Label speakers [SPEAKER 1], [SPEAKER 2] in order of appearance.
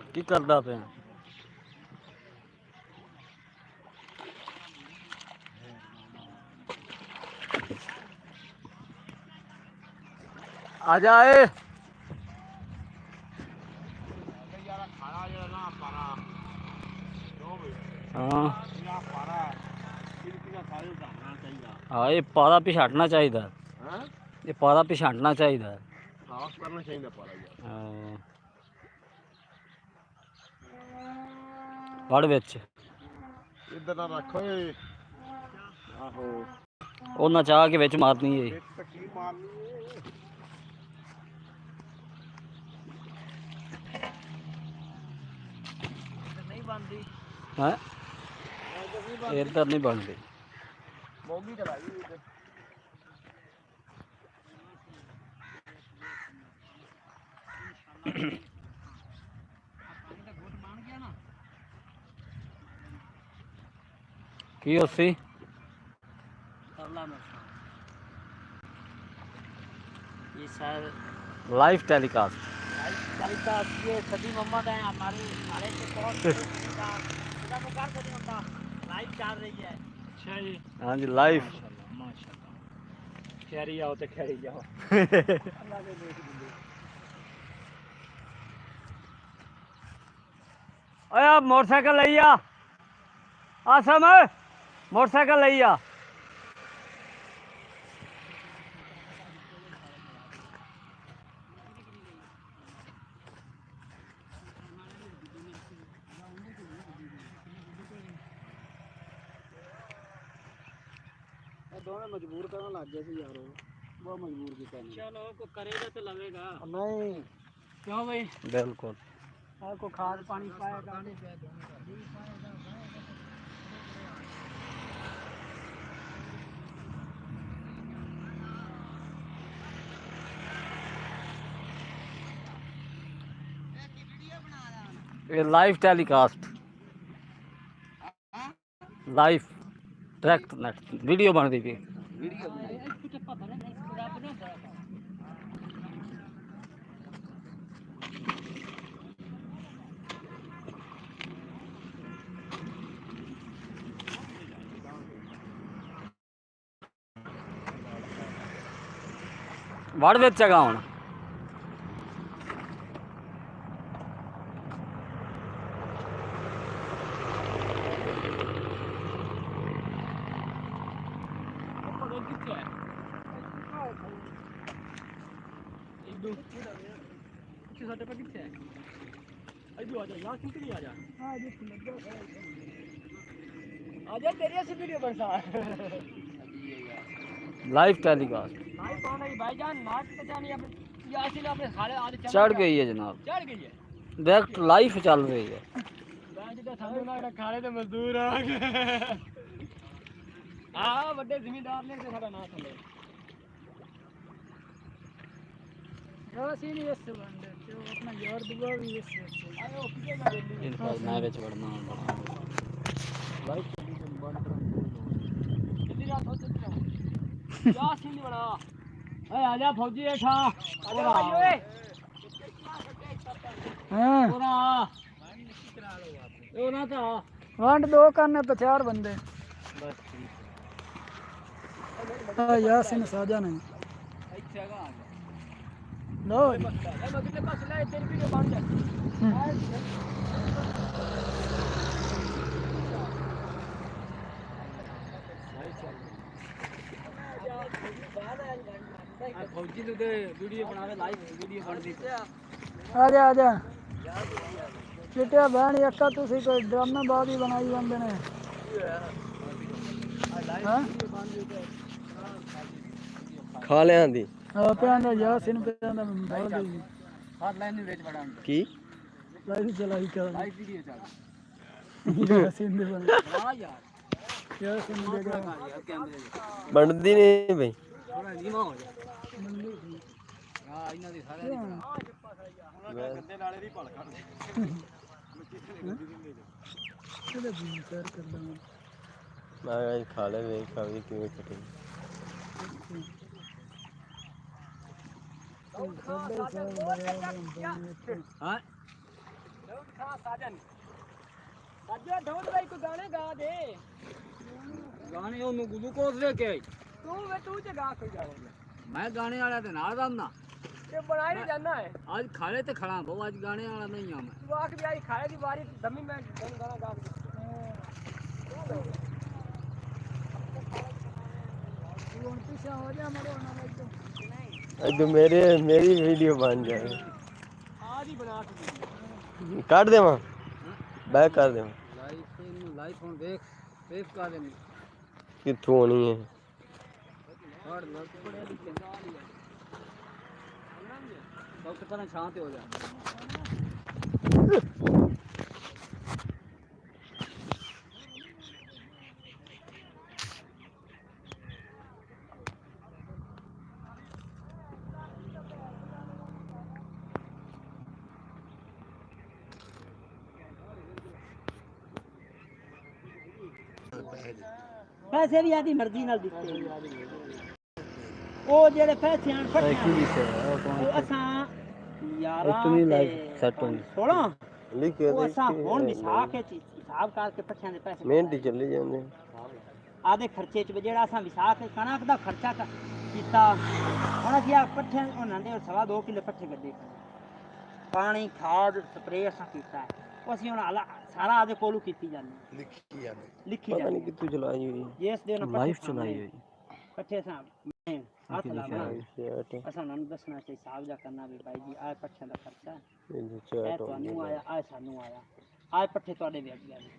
[SPEAKER 1] की करदा पे आ जाए हाँ ये पारा पिछाड़ना चाहिए ये पारा पिछाड़ना चाहिए
[SPEAKER 2] ਸਾਫ਼ ਕਰਨਾ ਚਾਹੀਦਾ ਪਾਲਾ ਯਾਰ
[SPEAKER 1] ਵੜ ਵਿੱਚ
[SPEAKER 2] ਇੱਧਰ ਨਾ ਰੱਖੋ ਏ ਆਹੋ
[SPEAKER 1] ਉਹ ਨਾ ਚਾਹ ਕੇ ਵਿੱਚ ਮਾਰਨੀ ਏ
[SPEAKER 2] ਵਿੱਚ ਤਾਂ ਕੀ ਮਾਰਨੀ ਨਹੀਂ ਬਣਦੀ
[SPEAKER 1] ਹੈ ਇੱਧਰ ਨਹੀਂ ਬਣਦੀ
[SPEAKER 2] ਮੋਗੀ ਚਲਾਈ ਇੱਧਰ
[SPEAKER 1] की उसी
[SPEAKER 3] ये सर
[SPEAKER 1] लाइव टेलीकास्ट
[SPEAKER 3] ये सभी मम्मा का है हमारे सारे से बहुत इसका मुकार को नहीं होता लाइव चल रही है अच्छा जी
[SPEAKER 1] हाँ जी लाइव
[SPEAKER 3] माशाल्लाह खैरी आओ तो खैरी जाओ अल्लाह के देख दीजिए
[SPEAKER 1] ओए मोटरसाइकिल लई आ आसम मोटरसाइकिल लई आ
[SPEAKER 3] दोनों मजबूर करने लग गए थे यार बहुत मजबूर किया चलो को करेगा तो लगेगा नहीं क्यों भाई
[SPEAKER 1] बिल्कुल
[SPEAKER 3] को खाद पानी पाएगा
[SPEAKER 1] ये live telecast live direct net video बन दी थी वड़ विच हैगा हुण
[SPEAKER 3] साढ़े पे कितने है इधर आ जा यार कितनी आ जा हां ये आ जा तेरे से वीडियो बनता है
[SPEAKER 1] लाइव टेलीकास्ट
[SPEAKER 3] भाई कौन है भाईजान नाच पे जानी अब यासिन अपने सारे आज
[SPEAKER 1] चढ़ गई है जनाब
[SPEAKER 3] चढ़ गई है
[SPEAKER 1] डायरेक्ट लाइव चल रही है
[SPEAKER 3] बाज तो थाने ना खाने तो मजदूर आ गए हां बड़े जमींदार ने तो साਡਾ नाम थले यासिन ये से बंदे जो अपना यार दुआ भी ये से आयो किसे ना
[SPEAKER 1] इनको मैं विच वड़ना
[SPEAKER 3] लाइव टेलीविजन बंद कर कितनी रात हो चुकी है यासिन नहीं बना ए आजा फौजी ऐठा आजा भाई ओए हां पूरा ओ ना था वंड दो करने तो चार बंदे बस ठीक है यासिन साजा नहीं अच्छा का लो ए मगले पास ले तेरी वीडियो बन जा फौजी तो वीडियो बनावे लाइव वीडियो बन दी आजा आजा चिट्टिया बहन यक्का तुसी कोई ड्रामेबाजी बनाई बंदे ने हां
[SPEAKER 1] खा ले आंदी
[SPEAKER 3] हां पेंदा यासिन पेंदा बोल दे हाथ लाइन वेच बड़ा
[SPEAKER 1] की
[SPEAKER 3] लाइव चलाई कर लाइव वीडियो चल यासिन दे बना हां यार यासिन दे
[SPEAKER 1] बनदी नहीं भाई
[SPEAKER 3] थोड़ा नीमा हो जा हां इना दी सारे दी गंदे नाले दी भल कर ਇਹਦਾ ਵੀ ਕਰ ਕਰਦਾ
[SPEAKER 2] ਮੈਂ ਖਾ ਲੈ ਵੇਖ ਖਾ ਵੀ ਕਿਵੇਂ ਕੱਟੇ
[SPEAKER 3] ਹਾਂ ਦੌੜ ਖਾ ਸਾਜਨ ਸਾਜਾ ਦੌੜ ਬਾਈ ਕੋ ਗਾਣੇ ਗਾ ਦੇ ਗਾਣੇ ਉਹਨੂੰ ਗਲੂਕੋਜ਼ ਲੈ ਕੇ ਆਈ ਤੂੰ ਤੇ ਗਾ ਕੋਈ ਜਾਵੇ ਮੈਂ ਗਾਣੇ ਵਾਲਾ ਤੇ ਨਾਲ ਰਮਨਾ ਤੇ ਬਣਾਈ ਨਹੀਂ ਜਾਣਾ ਹੈ ਅੱਜ ਖਾਲੇ ਤੇ ਖੜਾ ਬਹੁ ਅੱਜ ਗਾਣੇ ਵਾਲਾ ਨਹੀਂ ਆ ਮੈਂ ਤੂੰ ਆਖ ਵੀ ਆਈ ਖਾਲੇ ਦੀ ਵਾਰੀ ਦਮੀ ਮੈਂ ਗਾਣਾ ਗਾ ਕੇ ਤੂੰ ਹੁਣ ਪਿੱਛੇ ਹੋ ਜਾ ਮਰੋ ਨਾ ਲਈ ਤੂੰ
[SPEAKER 2] ਅੱਜ ਮੇਰੀ ਵੀਡੀਓ ਬਣ ਜਾਏ
[SPEAKER 3] ਆਜ ਹੀ ਬਣਾ ਕੇ
[SPEAKER 2] ਕੱਢ ਦੇਵਾਂ ਬੈਕ ਕਰ ਦੇਵਾਂ
[SPEAKER 3] ਲਾਈਫ ਹੁਣ ਦੇਖ ਸੇਵ ਕਰ ਦੇ
[SPEAKER 2] ਕਿੱਥੋਂ ਆਣੀ ਹੈ
[SPEAKER 3] ਹੜ ਲੱਗ ਪੜਿਆ ਲਿਖਿਆ ਸਭ ਕਿਤਨਾ ਸ਼ਾਂਤ ਹੋ ਜਾ ਪੈਸੇ ਵੀ ਆਦੀ ਮਰਜ਼ੀ ਨਾਲ ਦਿੱਤੇ ਉਹ ਜਿਹੜੇ ਪੈਸੇ ਆਣ ਫੱਟੇ ਉਹ ਅਸਾਂ ਯਾਰਾਂ ਤੇ 16
[SPEAKER 2] ਲਿਖੇ
[SPEAKER 3] ਉਹ ਅਸਾਂ ਹੁਣ ਵਿਸਾਖ ਵਿੱਚ ਹਿਸਾਬ ਕਰਕੇ ਪੱਠਿਆਂ ਦੇ ਪੈਸੇ
[SPEAKER 2] ਮਿਹਨਤ ਚੱਲੇ ਜਾਂਦੇ
[SPEAKER 3] ਆਦੇ ਖਰਚੇ ਚ ਜਿਹੜਾ ਅਸਾਂ ਵਿਸਾਖ ਕਣਕ ਦਾ ਖਰਚਾ ਕੀਤਾ ਹੁਣ ਅਸੀਂ ਆ ਪੱਠੇ ਉਹਨਾਂ ਦੇ 2.5 ਕਿਲੋ ਪੱਠੇ ਗੱਡੇ ਪਾਣੀ ਖਾਦ ਸਪਰੇਅ ਅਸਾਂ ਕੀਤਾ ਉਹ ਅਸੀਂ ਹੁਣ ਸਾਰਾ ਆਦੇ ਕੋਲੋਂ ਕੀਤੀ ਜਾਂਦੇ ਲਿਖੀ
[SPEAKER 2] ਪਤਾ ਨਹੀਂ
[SPEAKER 3] ਜਾਂਦੇ
[SPEAKER 2] ਕਿੱਥੋਂ ਚਲਾਈ ਹੋਈ
[SPEAKER 3] ਜਿਸ ਦਿਨ
[SPEAKER 1] ਲਾਈਫ ਚਲਾਈ ਹੋਈ
[SPEAKER 3] ਪੱਠੇ ਸਾਂ ਹੱਥ ਲਾਉਣਾ
[SPEAKER 2] ਚੈਟ
[SPEAKER 3] ਅਸਾਂ ਉਹਨਾਂ ਨੂੰ ਦੱਸਣਾ ਚਾਹੀਦਾ ਹਿਸਾਬ ਜਾ ਕਰਨਾ ਵੀ ਭਾਈ ਜੀ ਆਹ ਪੱਠਿਆਂ ਦਾ ਖਰਚਾ
[SPEAKER 2] ਇਹ
[SPEAKER 3] ਇਹ
[SPEAKER 2] ਚੈਟ
[SPEAKER 3] ਤੁਹਾਨੂੰ ਆਇਆ ਆਹ ਸਾਨੂੰ ਆਇਆ ਆਹ ਪੱਠੇ ਤੁਹਾਡੇ ਵੇਚ ਗਏ